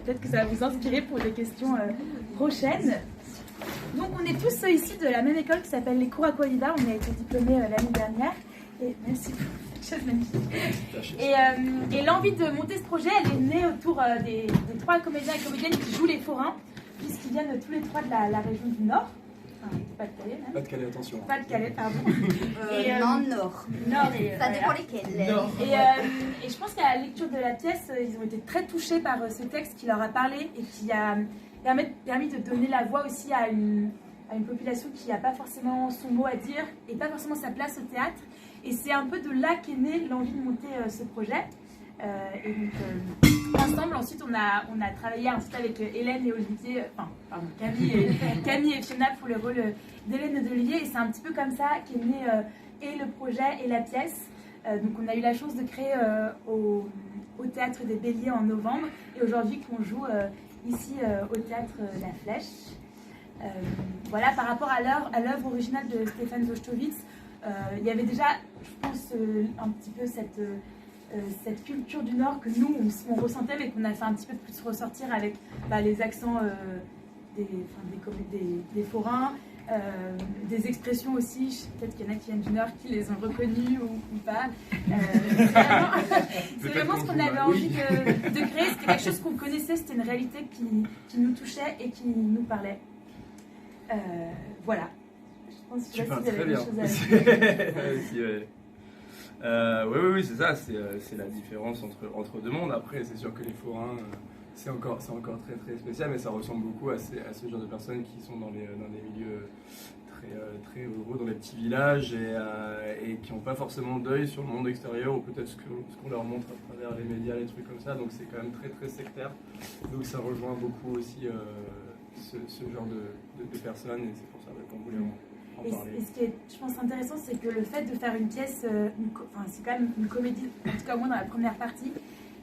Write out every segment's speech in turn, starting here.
Peut-être que ça va vous inspirer pour des questions prochaines. Donc on est tous ici de la même école qui s'appelle les cours Aquavida. On a été diplômés l'année dernière. Et merci pour cette chose magnifique. Et l'envie de monter ce projet, elle est née autour des 3 comédiens et comédiennes qui jouent les forains, puisqu'ils viennent tous les 3 de la région du Nord. Enfin, Pas-de-Calais même. Pas-de-Calais, attention. Pas-de-Calais, pardon. Non, Nord. Nord Ça dépend lesquels. Nord. Et je pense qu'à la lecture de la pièce, ils ont été très touchés par ce texte qui leur a parlé et qui a permis de donner la voix aussi à une population qui n'a pas forcément son mot à dire et pas forcément sa place au théâtre. Et c'est un peu de là qu'est née l'envie de monter ce projet. Et donc, ensemble, ensuite, on a travaillé ensuite avec Hélène et Olivier, Camille et Fiona pour le rôle d'Hélène et d'Olivier. Et c'est un petit peu comme ça qu'est né et le projet et la pièce. Donc, on a eu la chance de créer au Théâtre des Béliers en novembre. Et aujourd'hui, qu'on joue ici au Théâtre La Flèche. Voilà, par rapport à l'œuvre originale de Stéphane Wosztowicz, il y avait déjà, je pense, un petit peu cette culture du Nord que nous, on ressentait, mais qu'on a fait un petit peu plus ressortir avec les accents des forains, des expressions aussi, peut-être qu'il y en a qui viennent du Nord qui les ont reconnues ou pas. C'est vraiment ce qu'on avait envie de créer, c'était quelque chose qu'on connaissait, c'était une réalité qui nous touchait et qui nous parlait. Voilà. Je pense que tu parles vous avez très des bien. choses à dire. Oui, c'est ça, c'est la différence entre deux mondes. Après, c'est sûr que les forains, c'est encore très très spécial, mais ça ressemble beaucoup à ce genre de personnes qui sont dans des milieux très heureux, dans les petits villages et qui n'ont pas forcément d'œil sur le monde extérieur ou peut-être ce qu'on leur montre à travers les médias, les trucs comme ça. Donc c'est quand même très très sectaire. Donc ça rejoint beaucoup aussi ce genre de personnes et c'est pour ça qu'on voulait en parler. Et ce qui est, je pense, intéressant, c'est que le fait de faire une pièce, c'est quand même une comédie, en tout cas moi dans la première partie,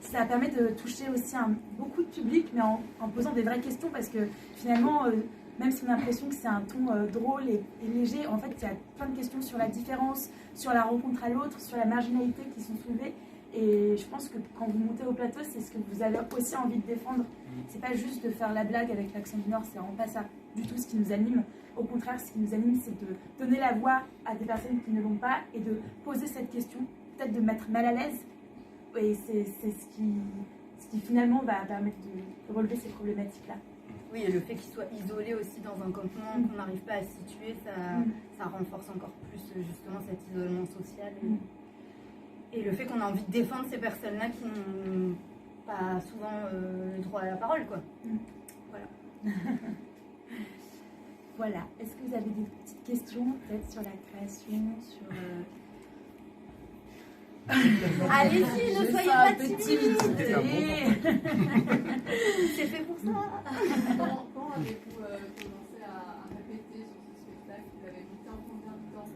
ça permet de toucher aussi beaucoup de public, mais en posant des vraies questions, parce que finalement, même si on a l'impression que c'est un ton drôle et léger, en fait, il y a plein de questions sur la différence, sur la rencontre à l'autre, sur la marginalité qui sont soulevées. Et je pense que quand vous montez au plateau, c'est ce que vous avez aussi envie de défendre. C'est pas juste de faire la blague avec l'accent du Nord, c'est vraiment pas ça du tout ce qui nous anime. Au contraire, ce qui nous anime, c'est de donner la voix à des personnes qui ne l'ont pas et de poser cette question, peut-être de mettre mal à l'aise. Et c'est ce qui finalement va permettre de relever ces problématiques-là. Oui, et le fait qu'il soit isolé aussi dans un campement, qu'on n'arrive pas à se situer, ça renforce encore plus justement cet isolement social. Et le fait qu'on a envie de défendre ces personnes-là qui n'ont pas souvent le droit à la parole, quoi. Voilà. Voilà. Est-ce que vous avez des petites questions, peut-être sur la création, sur... Allez-y, ne soyez pas timides. C'est fait pour ça. Quand avez-vous commencé à répéter sur ce spectacle? Vous l'avez monté en combien de temps?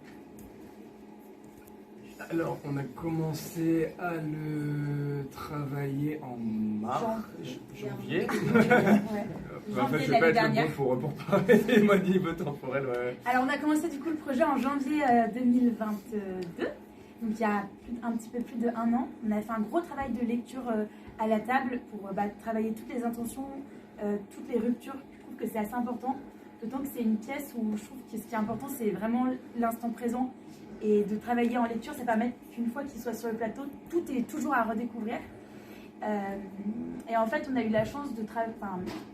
Alors, on a commencé à le travailler en janvier. En fait, je vais pas être bon pour parler des modalités temporelles. Ouais. Alors, on a commencé du coup le projet en janvier 2022. Donc, il y a un petit peu plus d'1 an. On a fait un gros travail de lecture à la table pour travailler toutes les intentions, toutes les ruptures. Je trouve que c'est assez important. D'autant que c'est une pièce où je trouve que ce qui est important, c'est vraiment l'instant présent. Et de travailler en lecture, ça permet qu'une fois qu'il soit sur le plateau, tout est toujours à redécouvrir. Et en fait, on a eu la chance de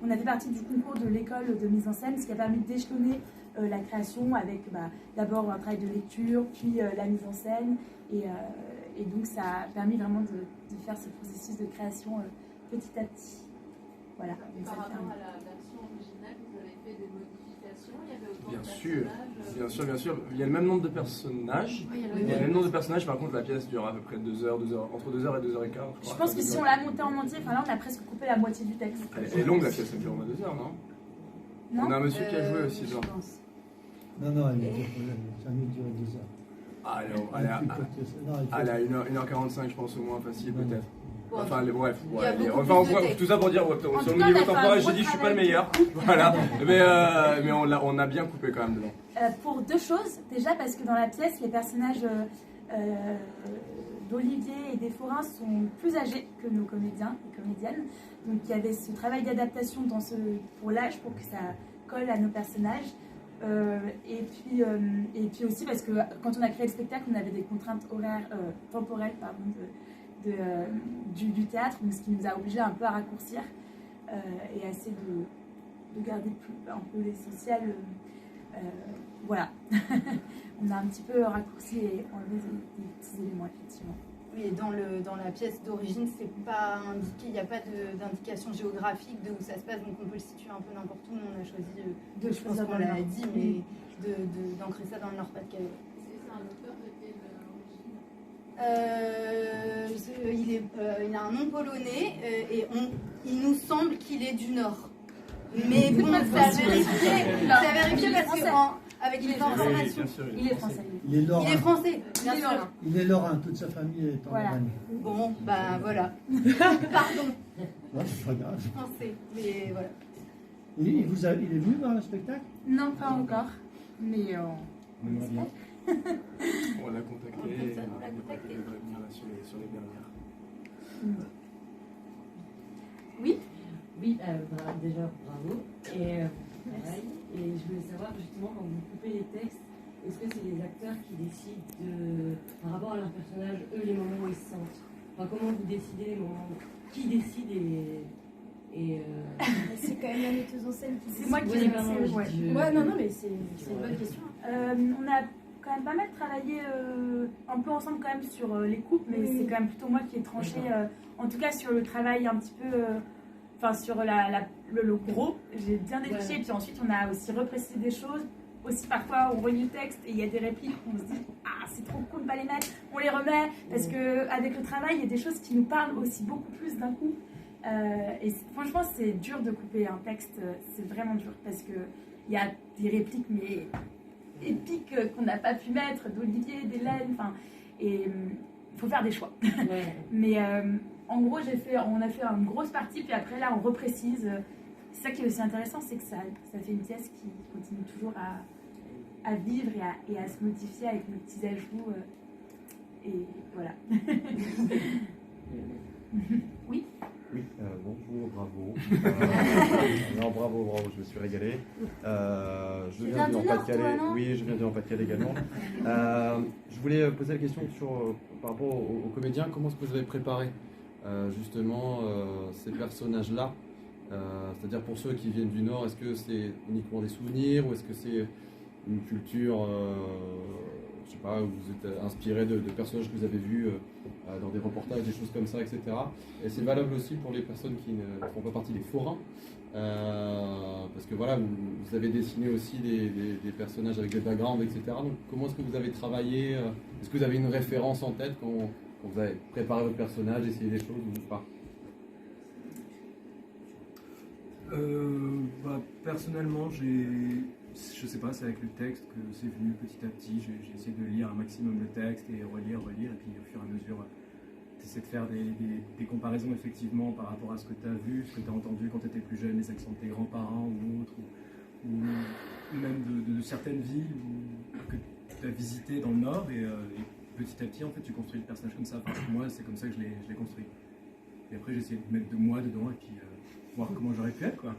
on a fait partie du concours de l'école de mise en scène, ce qui a permis d'échelonner la création avec d'abord un travail de lecture, puis la mise en scène. Et donc, ça a permis vraiment de faire ce processus de création petit à petit. Voilà. Par rapport à la version originale, vous avez fait des modifications? Il y avait autant Bien de sûr, personnages? bien sûr. Il y a le même nombre de personnages. Oui, il y a le même nombre de personnages, par contre, la pièce dure à peu près 2 heures, entre 2 heures et 2 heures et quart. Je pense que si on l'a montée en entier, là, on a presque coupé la moitié du texte. Elle est longue, la pièce, elle dure au moins 2 heures, non? On a un monsieur qui a joué aussi, genre. Non, ça a duré 2 heures. Ah, elle a 1h45, je pense, au moins, facile, peut-être. Enfin, bref, tout ça pour dire, sur le niveau temporel, j'ai dit que je suis pas le meilleur. Voilà, mais on a bien coupé quand même dedans. Pour 2 choses. Déjà, parce que dans la pièce, les personnages d'Olivier et des Forains sont plus âgés que nos comédiens et comédiennes. Donc il y avait ce travail d'adaptation pour l'âge, pour que ça colle à nos personnages. Et puis aussi parce que quand on a créé le spectacle, on avait des contraintes temporelles du théâtre, donc ce qui nous a obligés un peu à raccourcir et à essayer de garder un peu l'essentiel. Voilà. On a un petit peu raccourci et enlevé des petits éléments, effectivement. Oui, et dans la pièce d'origine, c'est pas indiqué, il n'y a pas d'indication géographique de où ça se passe, donc on peut le situer un peu n'importe où. On a choisi, je pense qu'on l'a dit, mais d'ancrer ça dans le Nord-Pas-de-Calais. C'est un auteur de quelle origine? Il a un nom polonais et il nous semble qu'il est du Nord. Mais bon, ça a vérifié parce que avec les informations. Il est français. Il est lorrain. Il est français, bien sûr. Il est lorrain, toute sa famille est en Lorraine. Bon, bah voilà. Pardon. Non, c'est pas grave. Français, mais voilà. Et il est venu voir le spectacle? Non, pas encore. Mais On aimerait bien. On l'a contacté et il devrait venir là sur les dernières. Oui. Oui, déjà bravo. Et pareil. Et je voulais savoir justement quand vous coupez les textes, est-ce que c'est les acteurs qui décident par rapport à leur personnage, eux, les moments où ils se sentent? Enfin, comment vous décidez les moments? Qui décide C'est quand même la metteuse en scène qui C'est moi qui Oui, l'ai pardon, pensé. Ouais. Ouais, non, mais c'est une bonne question. On a quand même pas mal travaillé un peu ensemble quand même sur les coupes, mais c'est quand même plutôt moi qui ai tranché, en tout cas sur le travail un petit peu, enfin sur le gros, j'ai bien défriché, et puis ensuite on a aussi reprécisé des choses. Aussi parfois on relit le texte et il y a des répliques où on se dit ah c'est trop cool de pas les mettre, on les remet parce que avec le travail il y a des choses qui nous parlent aussi beaucoup plus d'un coup. Et franchement c'est dur de couper un texte, c'est vraiment dur parce que il y a des répliques mais épiques qu'on n'a pas pu mettre d'Olivier, d'Hélène, enfin et il faut faire des choix. Ouais. Mais en gros on a fait une grosse partie puis après là on reprécise. C'est ça qui est aussi intéressant, c'est que ça fait une pièce qui continue toujours à vivre et à se modifier avec nos petits ajouts. Et voilà. Oui. Oui, bonjour, bravo. Non, bravo, je me suis régalé. Je viens du Nord-Pas-de-Calais. Oui, je viens du Nord-Pas-de-Calais également. Je voulais poser la question par rapport aux comédiens. Comment est-ce que vous avez préparé justement ces personnages-là? C'est-à-dire pour ceux qui viennent du Nord, est-ce que c'est uniquement des souvenirs ou est-ce que c'est une culture, je sais pas, où vous êtes inspiré de personnages que vous avez vus dans des reportages, des choses comme ça, etc. Et c'est valable aussi pour les personnes qui ne font pas partie des forains, parce que voilà, vous avez dessiné aussi des personnages avec des backgrounds, etc. Donc comment est-ce que vous avez travaillé? Est-ce que vous avez une référence en tête quand vous avez préparé votre personnage, essayé des choses ou pas? Personnellement, je sais pas, c'est avec le texte que c'est venu petit à petit. J'ai essayé de lire un maximum le texte et relire, et puis au fur et à mesure, t'essaies de faire des comparaisons effectivement par rapport à ce que tu as vu, ce que tu as entendu quand tu étais plus jeune, les accents de tes grands-parents ou autres, ou même de certaines villes que tu as visitées dans le Nord, et petit à petit, en fait, tu construis le personnage comme ça. Enfin, moi, c'est comme ça que je l'ai construit. Et après, j'ai essayé de mettre de moi dedans, et puis voir comment j'aurais pu être, quoi.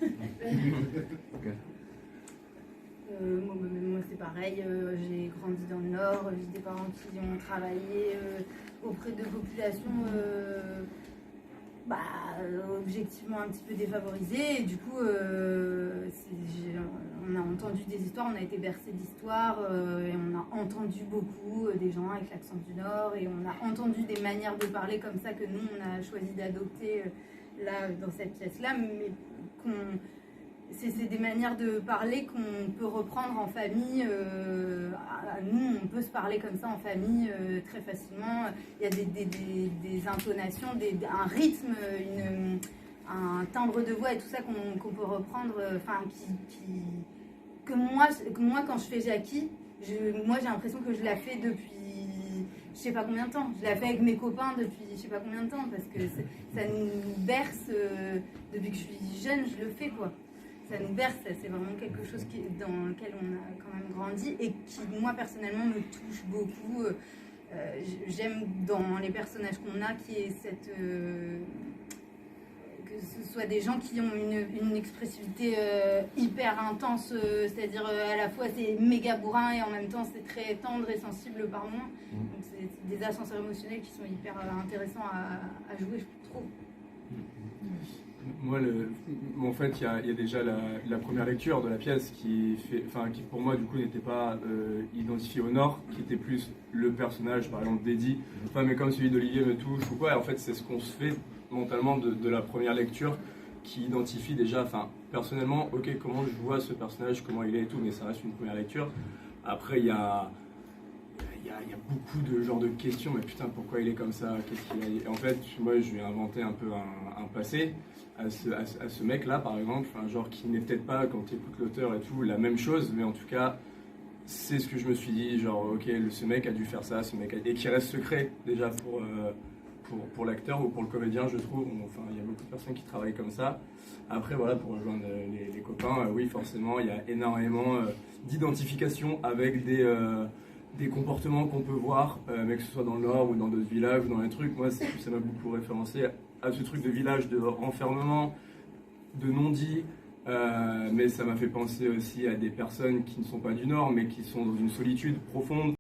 Okay. Moi c'est pareil, j'ai grandi dans le Nord, j'ai des parents qui ont travaillé auprès de populations objectivement un petit peu défavorisées, et du coup on a entendu des histoires, on a été bercé d'histoires, et on a entendu beaucoup des gens avec l'accent du Nord, et on a entendu des manières de parler comme ça que nous on a choisi d'adopter là dans cette pièce-là, mais c'est des manières de parler qu'on peut reprendre en famille. Nous, on peut se parler comme ça en famille très facilement. Il y a des intonations, un rythme, un timbre de voix et tout ça qu'on peut reprendre. Que moi, quand je fais Jackie, moi j'ai l'impression que je la fais depuis je sais pas combien de temps. Je la fais avec mes copains depuis je sais pas combien de temps, parce que ça nous berce depuis que je suis jeune, je le fais quoi. Ça nous berce, c'est vraiment quelque chose dans lequel on a quand même grandi et qui moi personnellement me touche beaucoup. j'aime dans les personnages qu'on a qu'il y ait cette... que ce soit des gens qui ont une expressivité hyper intense, c'est-à-dire à la fois c'est méga bourrin et en même temps c'est très tendre et sensible par moments. Donc c'est des ascenseurs émotionnels qui sont hyper intéressants à jouer, je trouve. Moi, en fait, il y a déjà la première lecture de la pièce qui pour moi du coup n'était pas identifiée au Nord, qui était plus le personnage, par exemple d'Eddie, mais comme celui d'Olivier me touche ou quoi. Et en fait, c'est ce qu'on se fait mentalement de la première lecture qui identifie déjà, personnellement, ok, comment je vois ce personnage, comment il est et tout, mais ça reste une première lecture. Après, il y a beaucoup de genres de questions, mais putain, pourquoi il est comme ça, qu'est-ce qu'il a... Et en fait, moi, je lui ai inventé un peu un passé à ce mec-là, par exemple, genre qui n'est peut-être pas, quand tu écoutes l'auteur et tout, la même chose, mais en tout cas, c'est ce que je me suis dit, genre, ok, ce mec a dû faire ça, et qui reste secret, déjà, pour l'acteur ou pour le comédien, je trouve. Enfin, il y a beaucoup de personnes qui travaillent comme ça. Après, voilà, pour rejoindre les copains, oui, forcément, il y a énormément d'identification avec des comportements qu'on peut voir, mais que ce soit dans le Nord ou dans d'autres villages ou dans les trucs. Moi, ça m'a beaucoup référencé à ce truc de village, de renfermement, de non-dit. Mais ça m'a fait penser aussi à des personnes qui ne sont pas du Nord, mais qui sont dans une solitude profonde.